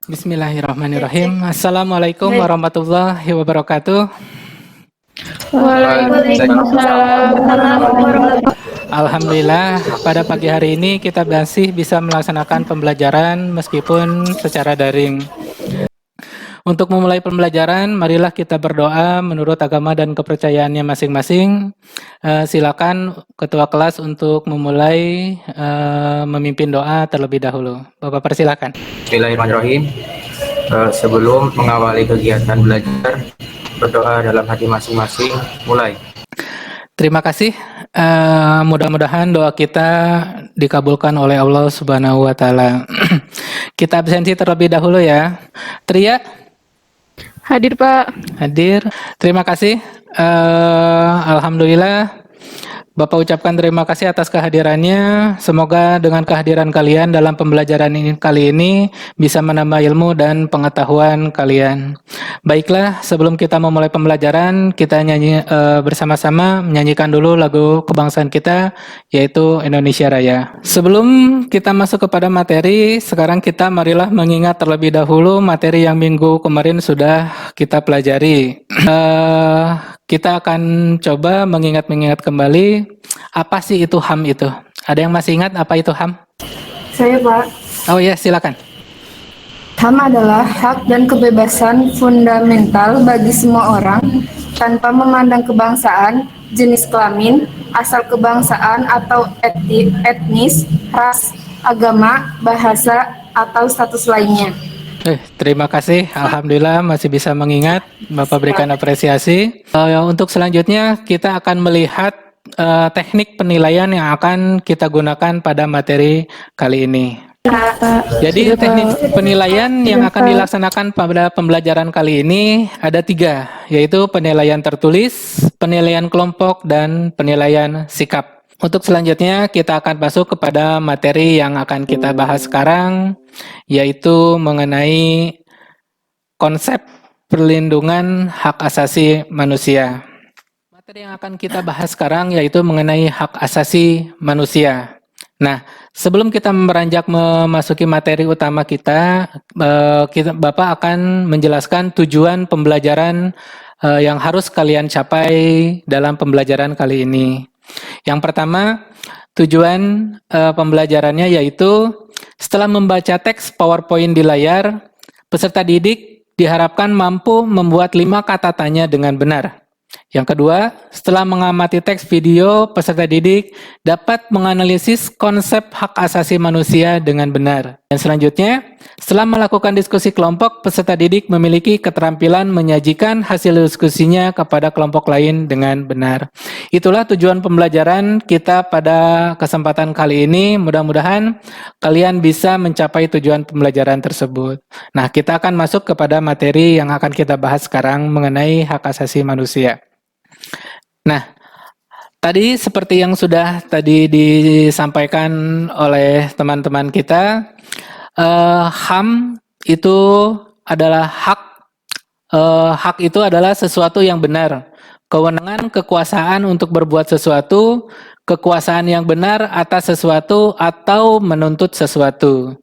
Bismillahirrahmanirrahim. Assalamualaikum warahmatullahi wabarakatuh. Waalaikumsalam warahmatullahi wabarakatuh. Alhamdulillah, pada pagi hari ini kita masih bisa melaksanakan pembelajaran meskipun secara daring. Untuk memulai pembelajaran, marilah kita berdoa menurut agama dan kepercayaannya masing-masing. Silakan Ketua kelas untuk memulai memimpin doa terlebih dahulu. Bapak persilakan. Bismillahirrahmanirrahim. Sebelum mengawali kegiatan belajar, berdoa dalam hati masing-masing. Mulai. Terima kasih. Mudah-mudahan doa kita dikabulkan oleh Allah Subhanahu wa taala. Kita absensi terlebih dahulu ya. Tria? Hadir, Pak. Hadir. Terima kasih. Alhamdulillah. Bapak ucapkan terima kasih atas kehadirannya. Semoga dengan kehadiran kalian dalam pembelajaran ini kali ini bisa menambah ilmu dan pengetahuan kalian. Baiklah, sebelum kita memulai pembelajaran, kita nyanyi bersama-sama menyanyikan dulu lagu kebangsaan kita, yaitu Indonesia Raya. Sebelum kita masuk kepada materi, sekarang kita marilah mengingat terlebih dahulu materi yang minggu kemarin sudah kita pelajari. Kita akan coba mengingat-mengingat kembali apa sih itu HAM itu. Ada yang masih ingat apa itu HAM? Saya, Pak. Oh ya, silakan. HAM adalah hak dan kebebasan fundamental bagi semua orang tanpa memandang kebangsaan, jenis kelamin, asal kebangsaan atau etnis, ras, agama, bahasa, atau status lainnya. Terima kasih. Alhamdulillah masih bisa mengingat. Bapak berikan apresiasi. Untuk selanjutnya kita akan melihat teknik penilaian yang akan kita gunakan pada materi kali ini. Jadi teknik penilaian yang akan dilaksanakan pada pembelajaran kali ini ada 3, yaitu penilaian tertulis, penilaian kelompok, dan penilaian sikap. Untuk selanjutnya kita akan masuk kepada materi yang akan kita bahas sekarang, yaitu mengenai konsep perlindungan hak asasi manusia. Materi yang akan kita bahas sekarang yaitu mengenai hak asasi manusia. Nah, sebelum kita beranjak memasuki materi utama kita, Bapak akan menjelaskan tujuan pembelajaran yang harus kalian capai dalam pembelajaran kali ini. Yang pertama, tujuan pembelajarannya yaitu setelah membaca teks PowerPoint di layar, peserta didik diharapkan mampu membuat 5 kata tanya dengan benar. Yang kedua, setelah mengamati teks video, peserta didik dapat menganalisis konsep hak asasi manusia dengan benar. Dan selanjutnya, setelah melakukan diskusi kelompok, peserta didik memiliki keterampilan menyajikan hasil diskusinya kepada kelompok lain dengan benar. Itulah tujuan pembelajaran kita pada kesempatan kali ini. Mudah-mudahan kalian bisa mencapai tujuan pembelajaran tersebut. Nah, kita akan masuk kepada materi yang akan kita bahas sekarang mengenai hak asasi manusia. Nah, tadi seperti yang sudah tadi disampaikan oleh teman-teman kita, HAM itu adalah hak. Hak itu adalah sesuatu yang benar. Kewenangan, kekuasaan untuk berbuat sesuatu, kekuasaan yang benar atas sesuatu atau menuntut sesuatu.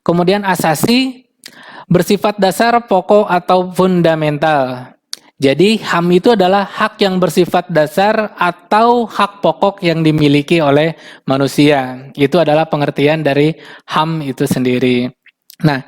Kemudian asasi, bersifat dasar, pokok atau fundamental. Jadi HAM itu adalah hak yang bersifat dasar atau hak pokok yang dimiliki oleh manusia. Itu adalah pengertian dari HAM itu sendiri. Nah,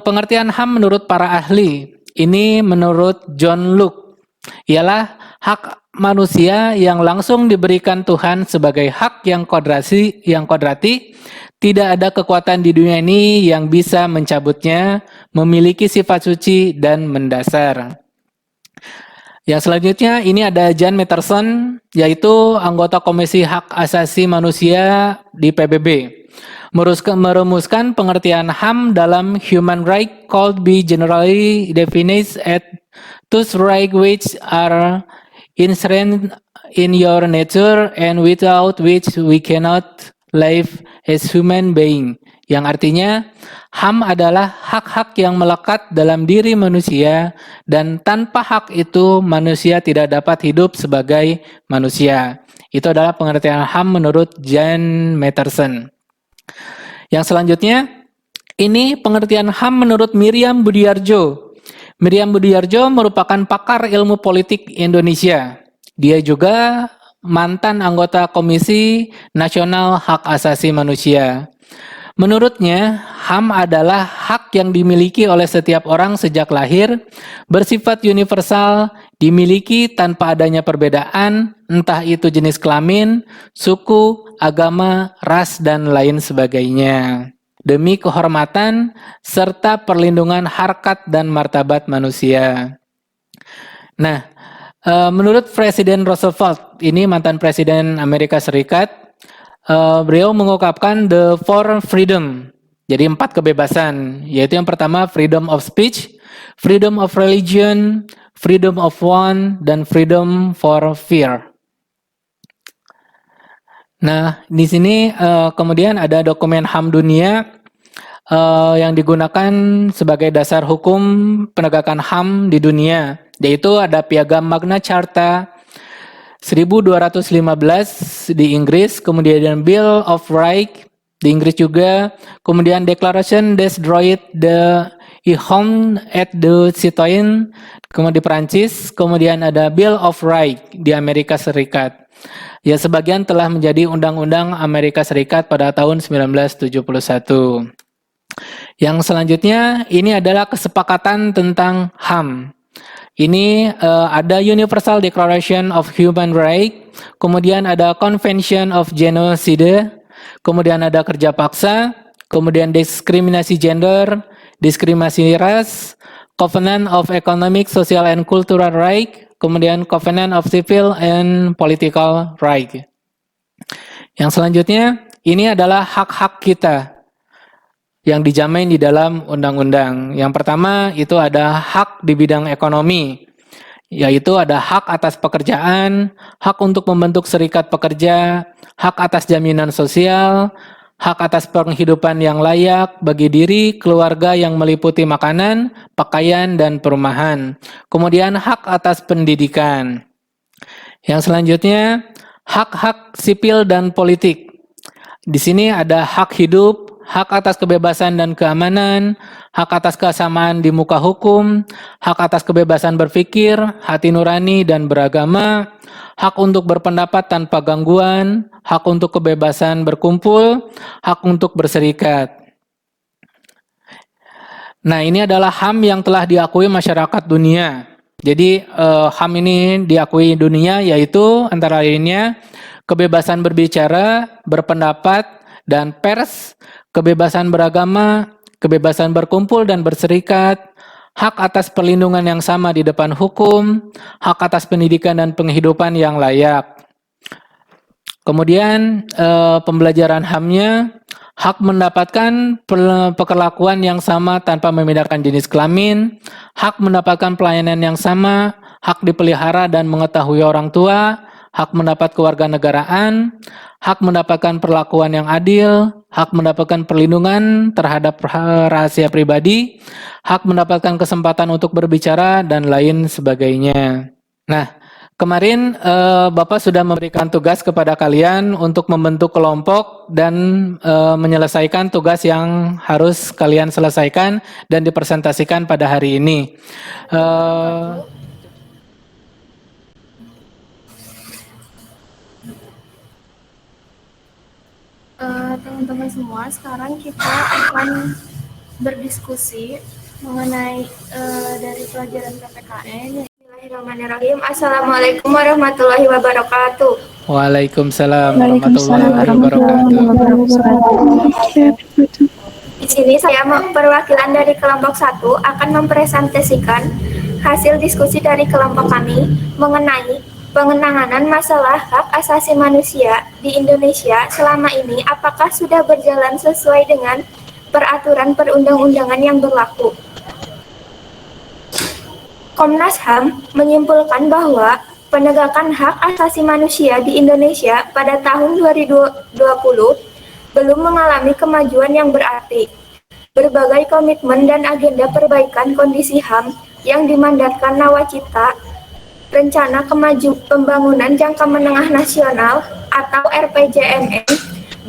pengertian HAM menurut para ahli, ini menurut John Locke, ialah hak manusia yang langsung diberikan Tuhan sebagai hak yang kodrati, tidak ada kekuatan di dunia ini yang bisa mencabutnya, memiliki sifat suci dan mendasar. Yang selanjutnya ini ada Jan Matterson, yaitu anggota Komisi Hak Asasi Manusia di PBB. Merumuskan pengertian HAM dalam human right could be generally defined as those rights which are inherent in your nature and without which we cannot live as human being. Yang artinya HAM adalah hak-hak yang melekat dalam diri manusia dan tanpa hak itu manusia tidak dapat hidup sebagai manusia. Itu adalah pengertian HAM menurut Jan Matterson. Yang selanjutnya Ini pengertian HAM menurut Miriam Budiarjo. Miriam Budiarjo merupakan pakar ilmu politik Indonesia. Dia juga mantan anggota Komisi Nasional Hak Asasi Manusia. Menurutnya, HAM adalah hak yang dimiliki oleh setiap orang sejak lahir, bersifat universal, dimiliki tanpa adanya perbedaan, entah itu jenis kelamin, suku, agama, ras, dan lain sebagainya, demi kehormatan serta perlindungan harkat dan martabat manusia. Nah, menurut Presiden Roosevelt, ini mantan Presiden Amerika Serikat, beliau mengungkapkan the four freedom, jadi 4 kebebasan, yaitu yang pertama freedom of speech, freedom of religion, freedom of want, dan freedom for fear. Nah, di sini kemudian ada dokumen HAM dunia yang digunakan sebagai dasar hukum penegakan HAM di dunia, yaitu ada Piagam Magna Carta 1215 di Inggris, kemudian Bill of Rights di Inggris juga, kemudian Declaration des droits de l'homme et du citoyen kemudian di Perancis, kemudian ada Bill of Rights di Amerika Serikat. Ya, sebagian telah menjadi undang-undang Amerika Serikat pada tahun 1971. Yang selanjutnya ini adalah kesepakatan tentang HAM. Ini ada Universal Declaration of Human Rights, kemudian ada Convention of Genocide, kemudian ada kerja paksa, kemudian diskriminasi gender, diskriminasi ras, Covenant of Economic, Social, and Cultural Rights, kemudian Covenant of Civil and Political Rights. Yang selanjutnya, ini adalah hak-hak kita yang dijamin di dalam undang-undang. Yang pertama itu ada hak di bidang ekonomi, yaitu ada hak atas pekerjaan, hak untuk membentuk serikat pekerja, hak atas jaminan sosial, hak atas penghidupan yang layak bagi diri, keluarga yang meliputi makanan, pakaian, dan perumahan. Kemudian hak atas pendidikan. Yang selanjutnya, hak-hak sipil dan politik. Di sini ada hak hidup, hak atas kebebasan dan keamanan, hak atas kesamaan di muka hukum, hak atas kebebasan berpikir, hati nurani dan beragama, hak untuk berpendapat tanpa gangguan, hak untuk kebebasan berkumpul, hak untuk berserikat. Nah, ini adalah HAM yang telah diakui masyarakat dunia. Jadi HAM ini diakui dunia, yaitu antara lainnya kebebasan berbicara, berpendapat, dan pers, kebebasan beragama, kebebasan berkumpul dan berserikat, hak atas perlindungan yang sama di depan hukum, hak atas pendidikan dan penghidupan yang layak. Kemudian pembelajaran HAM-nya, hak mendapatkan perlakuan yang sama tanpa membedakan jenis kelamin, hak mendapatkan pelayanan yang sama, hak dipelihara dan mengetahui orang tua, hak mendapat kewarganegaraan, hak mendapatkan perlakuan yang adil, hak mendapatkan perlindungan terhadap rahasia pribadi, hak mendapatkan kesempatan untuk berbicara, dan lain sebagainya. Nah, kemarin Bapak sudah memberikan tugas kepada kalian untuk membentuk kelompok dan menyelesaikan tugas yang harus kalian selesaikan dan dipresentasikan pada hari ini. Teman-teman semua, sekarang kita akan berdiskusi mengenai dari pelajaran PPKN. Bismillahirrahmanirrahim. Assalamualaikum warahmatullahi wabarakatuh. Waalaikumsalam warahmatullahi wabarakatuh. Di sini saya perwakilan dari kelompok 1 akan mempresentasikan hasil diskusi dari kelompok kami mengenai pengenangan masalah hak asasi manusia di Indonesia selama ini, apakah sudah berjalan sesuai dengan peraturan perundang-undangan yang berlaku. Komnas HAM menyimpulkan bahwa penegakan hak asasi manusia di Indonesia pada tahun 2020 belum mengalami kemajuan yang berarti. Berbagai komitmen dan agenda perbaikan kondisi HAM yang dimandatkan Nawacita, Rencana Pembangunan Jangka Menengah Nasional atau RPJMN,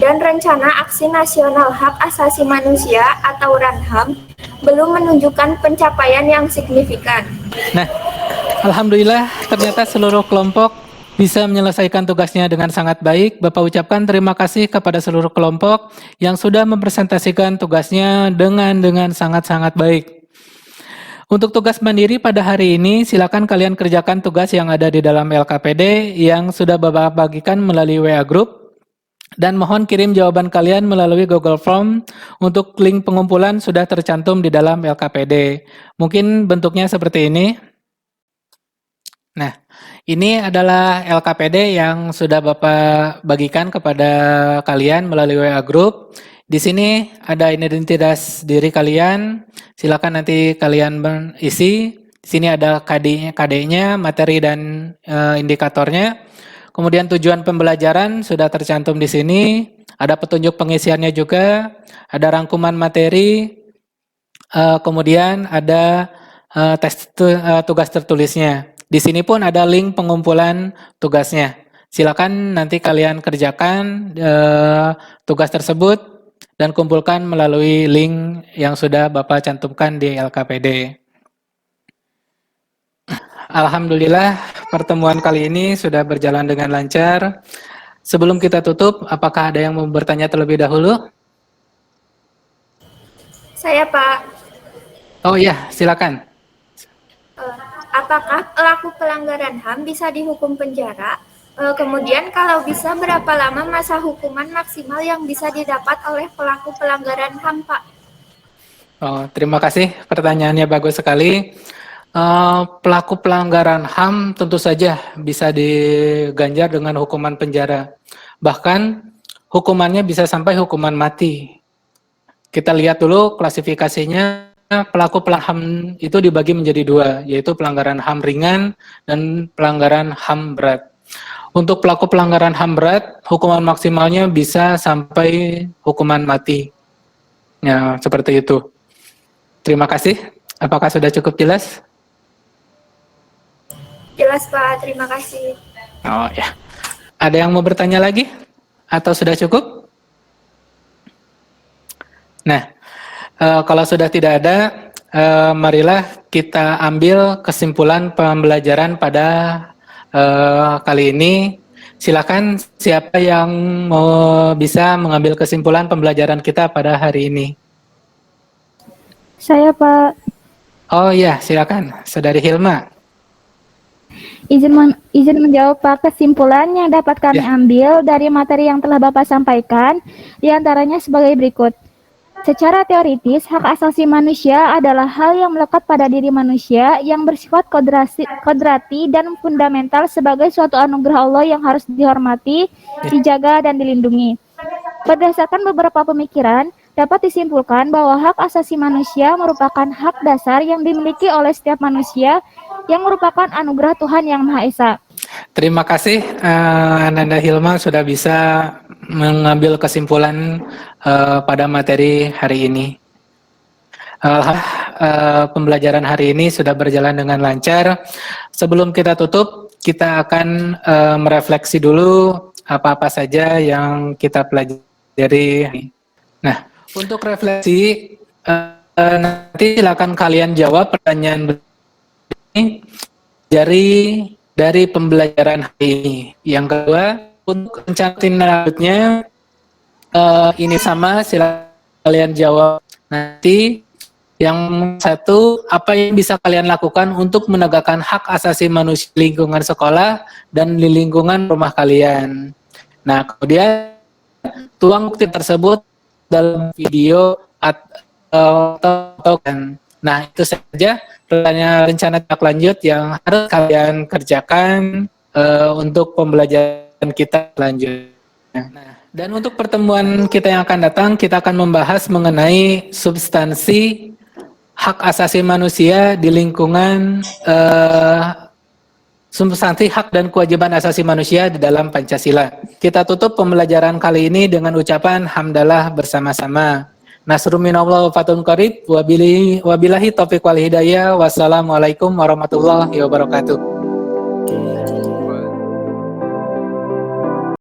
dan Rencana Aksi Nasional Hak Asasi Manusia atau RANHAM belum menunjukkan pencapaian yang signifikan. Nah, alhamdulillah ternyata seluruh kelompok bisa menyelesaikan tugasnya dengan sangat baik. Bapak ucapkan terima kasih kepada seluruh kelompok yang sudah mempresentasikan tugasnya dengan sangat-sangat baik. Untuk tugas mandiri pada hari ini, silakan kalian kerjakan tugas yang ada di dalam LKPD yang sudah Bapak bagikan melalui WA Group. Dan mohon kirim jawaban kalian melalui Google Form. Untuk link pengumpulan sudah tercantum di dalam LKPD. Mungkin bentuknya seperti ini. Nah, ini adalah LKPD yang sudah Bapak bagikan kepada kalian melalui WA Group. Di sini ada identitas diri kalian. Silakan nanti kalian isi. Di sini ada KD-nya, materi dan indikatornya. Kemudian tujuan pembelajaran sudah tercantum di sini. Ada petunjuk pengisiannya juga. Ada rangkuman materi. Kemudian ada tugas tertulisnya. Di sini pun ada link pengumpulan tugasnya. Silakan nanti kalian kerjakan tugas tersebut dan kumpulkan melalui link yang sudah Bapak cantumkan di LKPD. Alhamdulillah pertemuan kali ini sudah berjalan dengan lancar. Sebelum kita tutup, apakah ada yang mau bertanya terlebih dahulu? Saya, Pak. Oh iya, silakan. Apakah pelaku pelanggaran HAM bisa dihukum penjara? Kemudian kalau bisa berapa lama masa hukuman maksimal yang bisa didapat oleh pelaku pelanggaran HAM, Pak? Oh, terima kasih, pertanyaannya bagus sekali. Pelaku pelanggaran HAM tentu saja bisa diganjar dengan hukuman penjara. Bahkan hukumannya bisa sampai hukuman mati. Kita lihat dulu klasifikasinya. Pelaku pelanggaran HAM itu dibagi menjadi dua, yaitu pelanggaran HAM ringan dan pelanggaran HAM berat. Untuk pelaku pelanggaran HAM berat, hukuman maksimalnya bisa sampai hukuman mati. Ya, seperti itu. Terima kasih. Apakah sudah cukup jelas? Jelas, Pak. Terima kasih. Oh ya. Ada yang mau bertanya lagi? Atau sudah cukup? Nah, kalau sudah tidak ada, marilah kita ambil kesimpulan pembelajaran pada kali ini. Silakan siapa yang mau bisa mengambil kesimpulan pembelajaran kita pada hari ini. Saya, Pak. Oh iya, silakan. Saudari Hilma. Izin menjawab, Pak. Kesimpulan yang dapat kami ambil dari materi yang telah Bapak sampaikan, diantaranya sebagai berikut. Secara teoritis, hak asasi manusia adalah hal yang melekat pada diri manusia yang bersifat kodrati dan fundamental sebagai suatu anugerah Allah yang harus dihormati, dijaga, dan dilindungi. Berdasarkan beberapa pemikiran, dapat disimpulkan bahwa hak asasi manusia merupakan hak dasar yang dimiliki oleh setiap manusia yang merupakan anugerah Tuhan Yang Maha Esa. Terima kasih Ananda Hilma sudah bisa mengambil kesimpulan pada materi hari ini. Pembelajaran hari ini sudah berjalan dengan lancar. Sebelum kita tutup, kita akan merefleksi dulu apa-apa saja yang kita pelajari. Nah, untuk refleksi, nanti silakan kalian jawab pertanyaan ini dari pembelajaran hari ini. Yang kedua, untuk rencana selanjutnya, ini sama, silakan kalian jawab nanti. Yang satu, apa yang bisa kalian lakukan untuk menegakkan hak asasi manusia di lingkungan sekolah dan di lingkungan rumah kalian. Nah, kemudian tuang bukti tersebut dalam video atau nah, itu saja pertanyaan rencana tindak lanjut yang harus kalian kerjakan untuk pembelajaran kita selanjutnya. Nah, dan untuk pertemuan kita yang akan datang, kita akan membahas mengenai substansi hak asasi manusia di lingkungan substansi hak dan kewajiban asasi manusia di dalam Pancasila. Kita tutup pembelajaran kali ini dengan ucapan hamdalah bersama-sama. Nasrun minallah wa fatun qarib wabillahi taufiq wal hidayah. Wassalamualaikum warahmatullahi wabarakatuh.